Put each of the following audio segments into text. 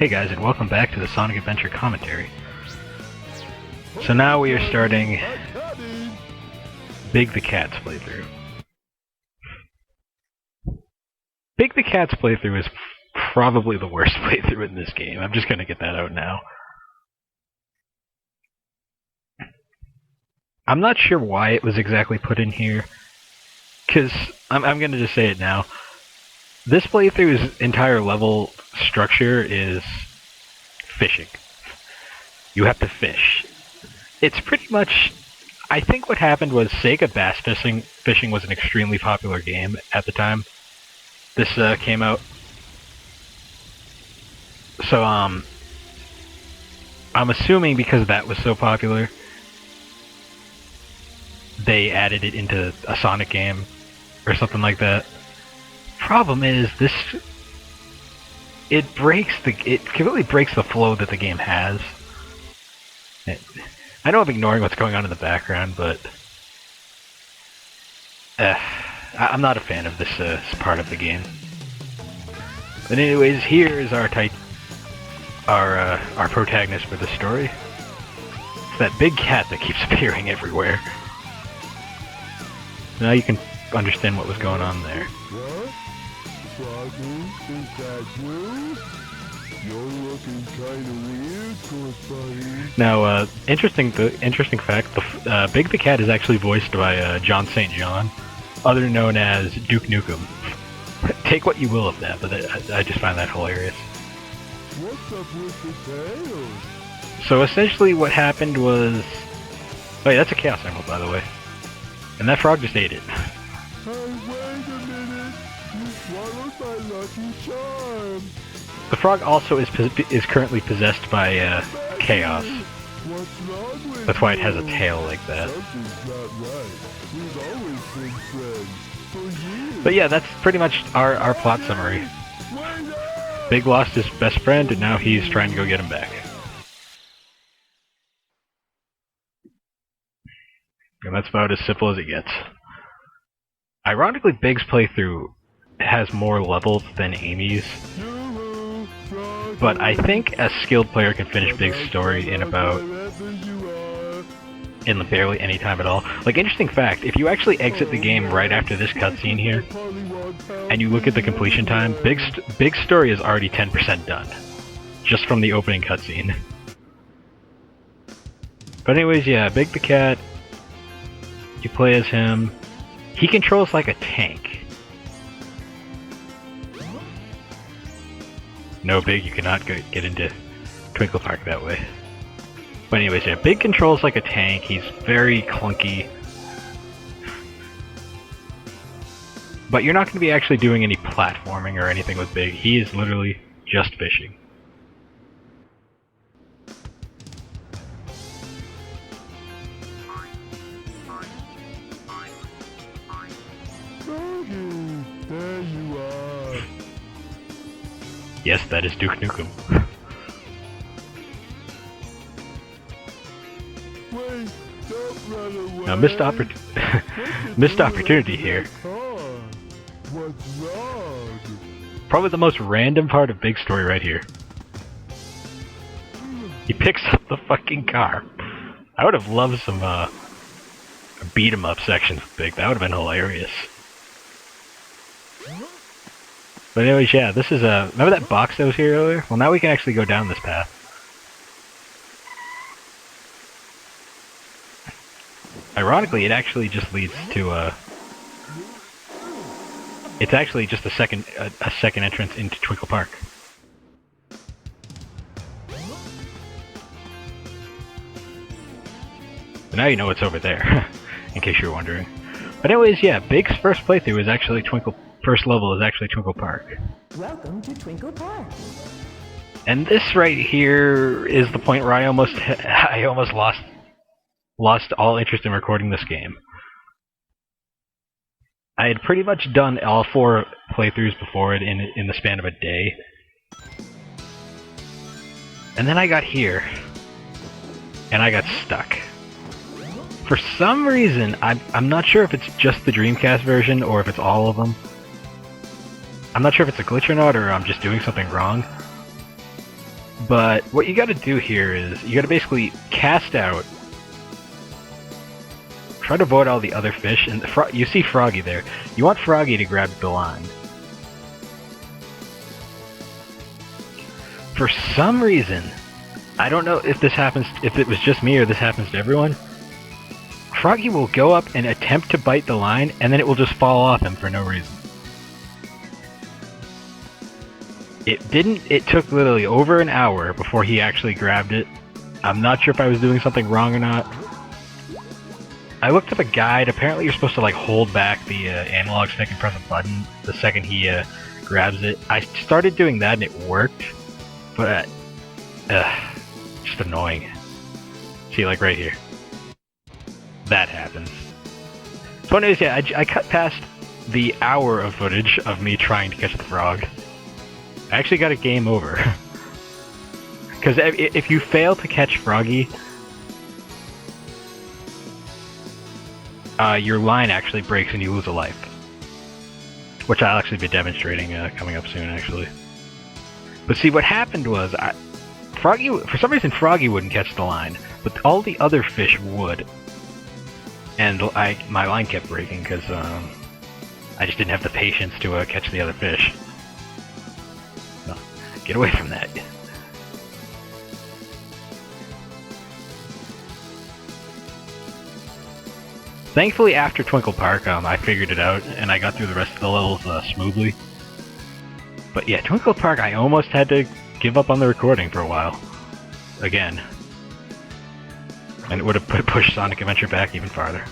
Hey guys, and welcome back to the Sonic Adventure commentary. So now we are starting Big the Cat's playthrough. Big the Cat's playthrough is probably the worst playthrough in this game. I'm just gonna get that out now. I'm not sure why it was exactly put in here, because I'm gonna just say it now. This playthrough's entire level structure is fishing. You have to fish. It's pretty much... I think what happened was Sega bass fishing was an extremely popular game at the time this came out. So, I'm assuming because that was so popular, they added it into a Sonic game or something like that. Problem is, it completely breaks the flow that the game has. I know I'm ignoring what's going on in the background, but I'm not a fan of this part of the game. But anyways, here is our protagonist for the story. It's that big cat that keeps appearing everywhere. Now you can understand what was going on there. What? Froggy, is that you? You're looking kinda weird, buddy. Now, interesting fact: Big the Cat is actually voiced by John St. John, other known as Duke Nukem. Take what you will of that, but I just find that hilarious. What's up with the tail? So essentially, what happened was, oh yeah, that's a Chaos Emerald, by the way, and that frog just ate it. Hey, wait a minute! You swallowed my lucky charm! The frog also is currently possessed by Chaos. What's wrong with That's why it has a tail like that. Something's not right. We've always been friends. For years. But yeah, that's pretty much our plot summary. Wait up! Big lost his best friend, and now he's trying to go get him back. And that's about as simple as it gets. Ironically, Big's playthrough has more levels than Amy's, but I think a skilled player can finish Big's story in barely any time at all. Like, interesting fact, if you actually exit the game right after this cutscene here, and you look at the completion time, Big's story is already 10% done, just from the opening cutscene. But anyways, yeah, Big the Cat, you play as him. He controls like a tank. No, Big, you cannot get into Twinkle Park that way. But anyways, yeah, Big controls like a tank. He's very clunky. But you're not going to be actually doing any platforming or anything with Big. He is literally just fishing. Froggy, there you are. Yes, that is Duke Nukem. Wait, don't run away. Now, missed opportunity here. What's wrong? Probably the most random part of Big's story right here. He picks up the fucking car. I would have loved some beat 'em up sections with Big. That would have been hilarious. But anyways, yeah, this is remember that box that was here earlier? Well, now we can actually go down this path. Ironically, it actually just leads to it's actually just a second entrance into Twinkle Park. But now you know what's over there, in case you're wondering. But anyways, yeah, Big's first playthrough is actually first level is actually Twinkle Park. Welcome to Twinkle Park. And this right here is the point where I almost lost all interest in recording this game. I had pretty much done all 4 playthroughs before it in the span of a day. And then I got here, and I got stuck. For some reason, I'm not sure if it's just the Dreamcast version or if it's all of them. I'm not sure if it's a glitch or not, or I'm just doing something wrong. But what you gotta do here is, you gotta basically cast out, try to avoid all the other fish, and you see Froggy there. You want Froggy to grab the line. For some reason, I don't know if this happens, if it was just me or this happens to everyone, Froggy will go up and attempt to bite the line, and then it will just fall off him for no reason. It took literally over an hour before he actually grabbed it. I'm not sure if I was doing something wrong or not. I looked up a guide. Apparently you're supposed to like hold back the analog stick and press a button the second he grabs it. I started doing that and it worked, but just annoying. See, like right here. That happens. So anyways, yeah, I cut past the hour of footage of me trying to catch the frog. I actually got a game over. Because if you fail to catch Froggy, your line actually breaks and you lose a life. Which I'll actually be demonstrating coming up soon, actually. But see, what happened was, Froggy, for some reason Froggy wouldn't catch the line, but all the other fish would. And my line kept breaking because I just didn't have the patience to catch the other fish. So, get away from that. Thankfully, after Twinkle Park, I figured it out, and I got through the rest of the levels smoothly. But yeah, Twinkle Park, I almost had to give up on the recording for a while. Again. And it would have pushed Sonic Adventure back even farther.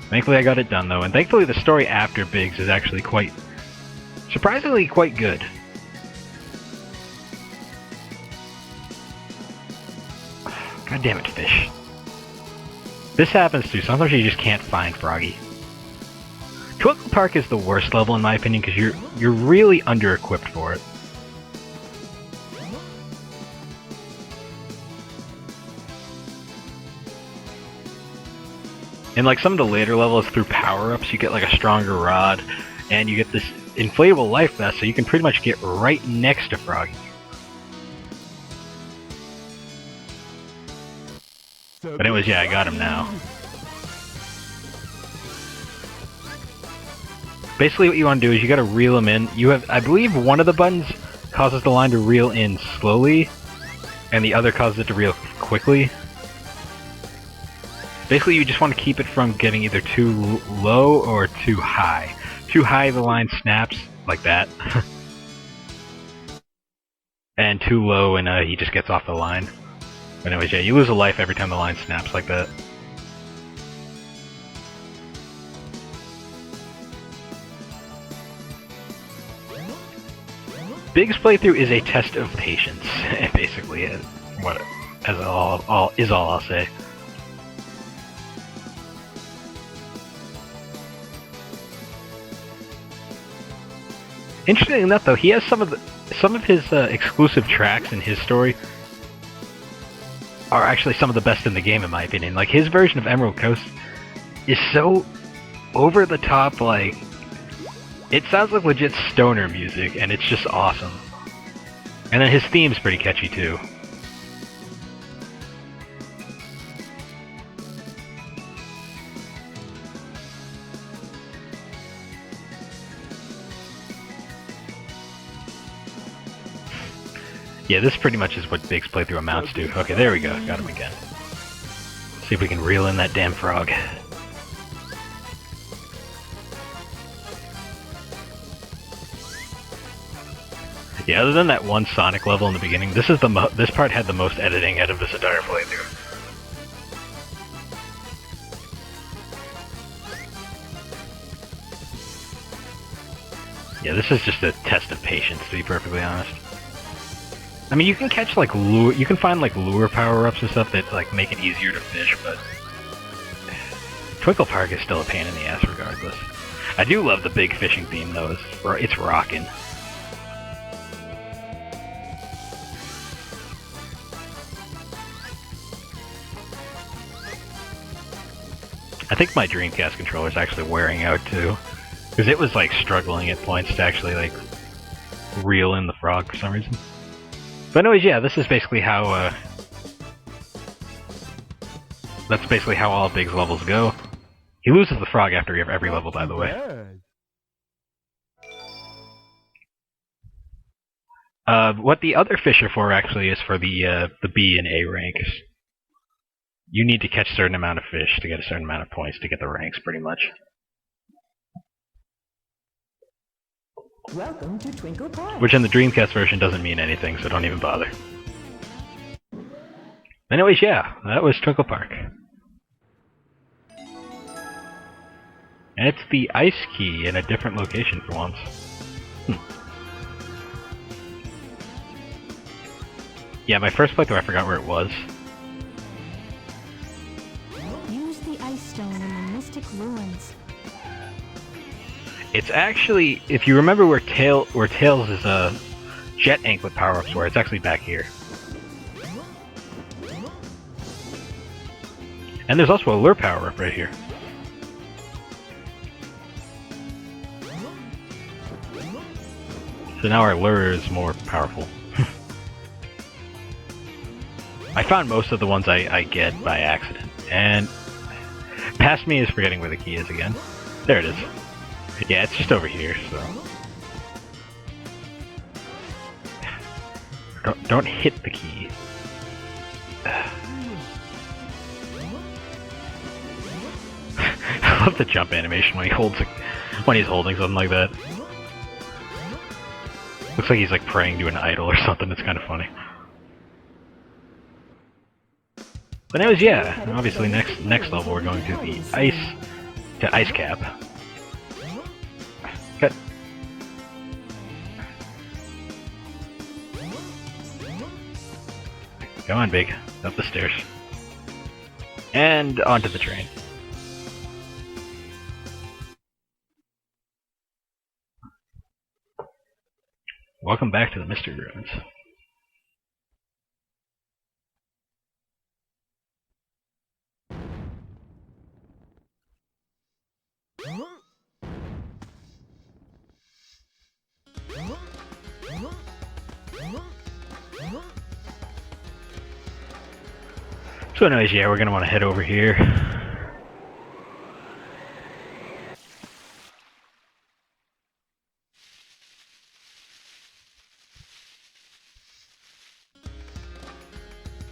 Thankfully I got it done though, and thankfully the story after Biggs is actually surprisingly quite good. God damn it, fish. This happens too, sometimes you just can't find Froggy. Twinkle Park is the worst level in my opinion because you're really under-equipped for it. And like some of the later levels, through power-ups, you get like a stronger rod, and you get this inflatable life vest, so you can pretty much get right next to Froggy. But anyways, yeah, I got him now. Basically what you want to do is you gotta reel him in. You have, I believe one of the buttons causes the line to reel in slowly, and the other causes it to reel quickly. Basically, you just want to keep it from getting either too low or too high. Too high, the line snaps, like that. And too low, and he just gets off the line. But anyways, yeah, you lose a life every time the line snaps like that. Biggs playthrough is a test of patience, basically. Is all I'll say. Interesting enough, though, he has some of his exclusive tracks in his story are actually some of the best in the game, in my opinion. Like, his version of Emerald Coast is so over the top, like, it sounds like legit stoner music, and it's just awesome. And then his theme's pretty catchy, too. Yeah, this pretty much is what Biggs playthrough amounts to. Okay, there we go. Got him again. See if we can reel in that damn frog. Yeah, other than that one Sonic level in the beginning, this part had the most editing out of this entire playthrough. Yeah, this is just a test of patience, to be perfectly honest. I mean, you can catch like you can find like lure power-ups and stuff that like make it easier to fish, but Twinkle Park is still a pain in the ass regardless. I do love the big fishing theme though. It's rockin'. I think my Dreamcast controller is actually wearing out too, because it was like struggling at points to actually like reel in the frog for some reason. But anyways, yeah, this is basically how, that's basically how all Big's levels go. He loses the frog after every level, by the way. What the other fish are for, actually, is for the B and A ranks. You need to catch a certain amount of fish to get a certain amount of points to get the ranks, pretty much. Welcome to Twinkle Park. Which in the Dreamcast version doesn't mean anything, so don't even bother. Anyways, yeah, that was Twinkle Park. And it's the ice key in a different location for once. Yeah, my first playthrough I forgot where it was. Use the ice stone in the mystic ruins. It's actually, if you remember where Tails' jet anklet power-ups were, it's actually back here. And there's also a lure power-up right here. So now our lure is more powerful. I found most of the ones I get by accident. And past me is forgetting where the key is again. There it is. Yeah, it's just over here, so... Don't hit the key. I love the jump animation when he's holding something like that. Looks like he's like praying to an idol or something. It's kind of funny. But anyways, yeah. Obviously, next level we're going to the ice cap. Cut. Come on, Big. Up the stairs. And onto the train. Welcome back to the Mystery Ruins. So anyways, yeah, we're gonna want to head over here.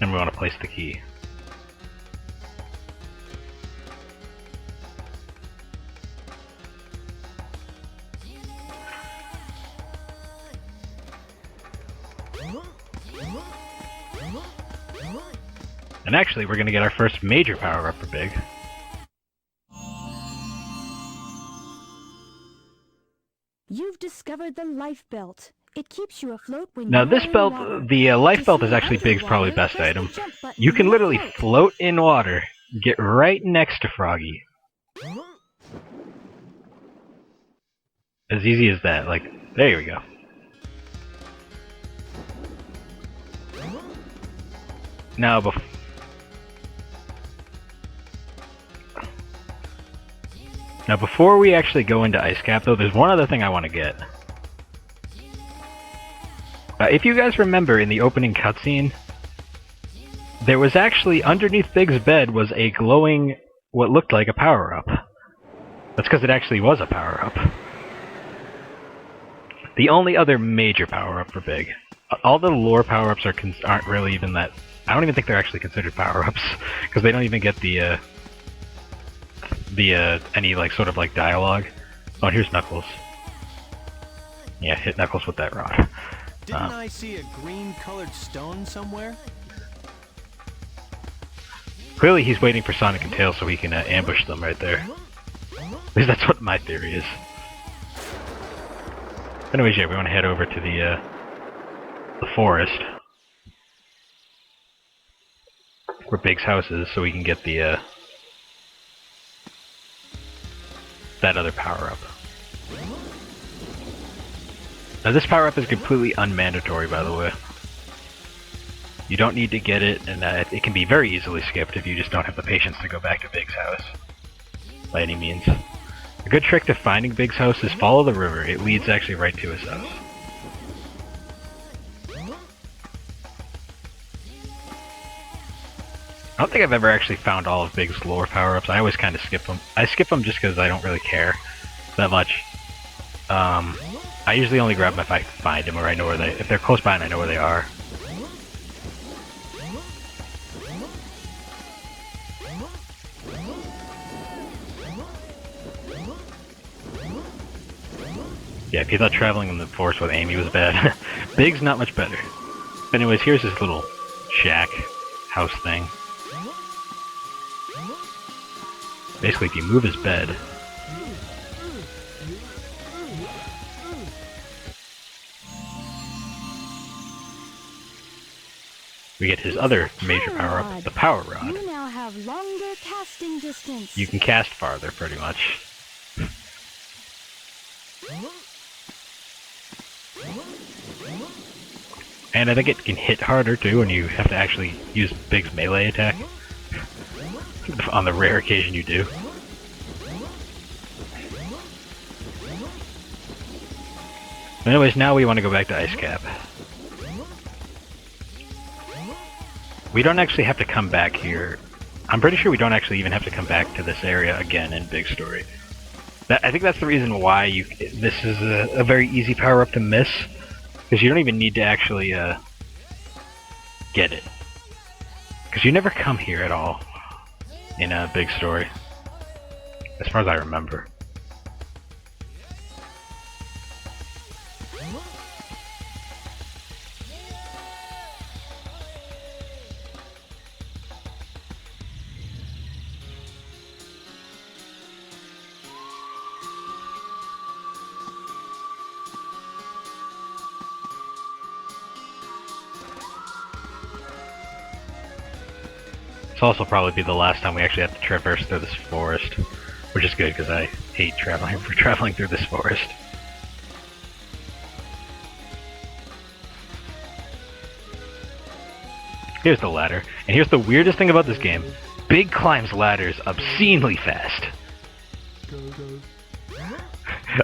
And we want to place the key. And actually, we're going to get our first major power-up for Big. You've discovered the life belt. It keeps you afloat when Now you're this in belt, water. the life To belt see is actually Big's probably underwater, best press item. the jump button You can and literally float. float in water, get right next to Froggy. As easy as that, like, there we go. Now before we actually go into Ice Cap though, there's one other thing I want to get. If you guys remember in the opening cutscene, there was actually, underneath Big's bed was a glowing, what looked like a power-up. That's because it actually was a power-up. The only other major power-up for Big. All the lore power-ups aren't really even that... I don't even think they're actually considered power-ups, because they don't even get any like sort of like dialogue. Oh, and here's Knuckles. Yeah, hit Knuckles with that rod. Didn't I see a green-colored stone somewhere? Clearly he's waiting for Sonic and Tails so he can ambush them right there. At least that's what my theory is. Anyways, yeah, we want to head over to the forest. Where Big's house is, so we can get the, that other power-up. Now this power-up is completely unmandatory, by the way. You don't need to get it, and it can be very easily skipped if you just don't have the patience to go back to Big's house. By any means. A good trick to finding Big's house is follow the river. It leads actually right to his house. don't think I've ever actually found all of Big's lore power-ups. I always kind of skip them. I skip them just because I don't really care that much. I usually only grab them if I find them or I know where if they're close by and I know where they are. Yeah, if you thought traveling in the forest with Amy was bad, Big's not much better. But anyways, here's his little shack house thing. Basically, if you move his bed, we get his other major power-up, the Power Rod. You now have longer casting distance. You can cast farther, pretty much. And I think it can hit harder, too, when you have to actually use Big's melee attack. On the rare occasion you do. Anyways, now we want to go back to Ice Cap. We don't actually have to come back here. I'm pretty sure we don't actually even have to come back to this area again in Big Story. I think that's the reason why this is a very easy power-up to miss. Because you don't even need to actually get it. Because you never come here at all in a Big Story. As far as I remember. This will also probably be the last time we actually have to traverse through this forest, which is good because I hate traveling through this forest. Here's the ladder, and here's the weirdest thing about this game. Big climbs ladders obscenely fast.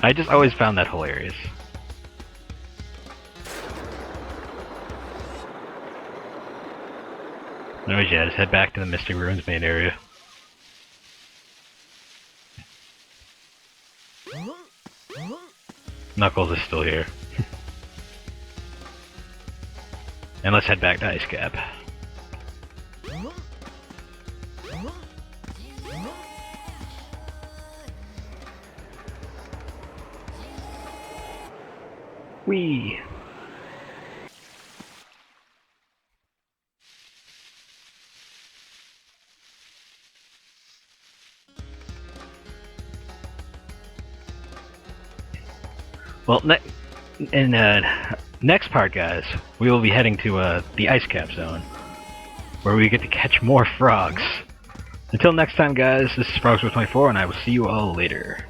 I just always found that hilarious. Anyways, yeah, just head back to the Mystic Ruins main area. Knuckles is still here. And let's head back to Ice Cap. Whee! Well, in next part, guys, we will be heading to the Ice Cap Zone, where we get to catch more frogs. Until next time, guys, this is Frogs24, and I will see you all later.